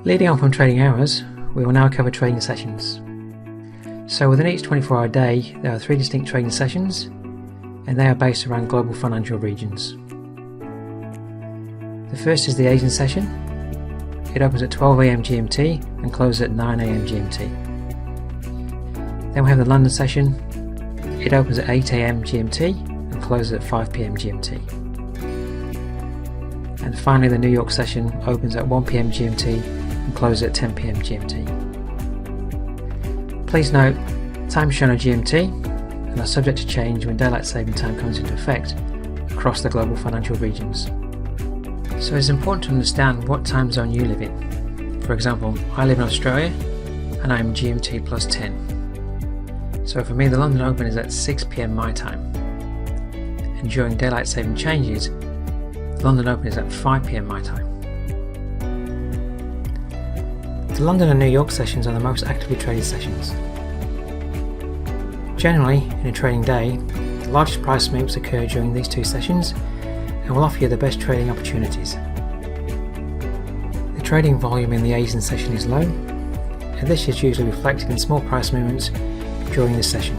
Leading on from trading hours, we will now cover trading sessions. So within each 24-hour day, there are 3 distinct trading sessions, and they are based around global financial regions. The first is the Asian session. It opens at 12 AM GMT and closes at 9 AM GMT. Then we have the London session. It opens at 8 AM GMT and closes at 5 PM GMT. And finally, the New York session opens at 1 PM GMT and closes at 10 PM GMT. Please note, times shown are GMT and are subject to change when daylight saving time comes into effect across the global financial regions. So it's important to understand what time zone you live in. For example, I live in Australia and I am GMT plus 10. So for me, the London Open is at 6 PM my time, and during daylight saving changes, the London Open is at 5 PM my time. The London and New York sessions are the most actively traded sessions. Generally, in a trading day, the largest price moves occur during these 2 sessions and will offer you the best trading opportunities. The trading volume in the Asian session is low, and this is usually reflected in small price movements during this session.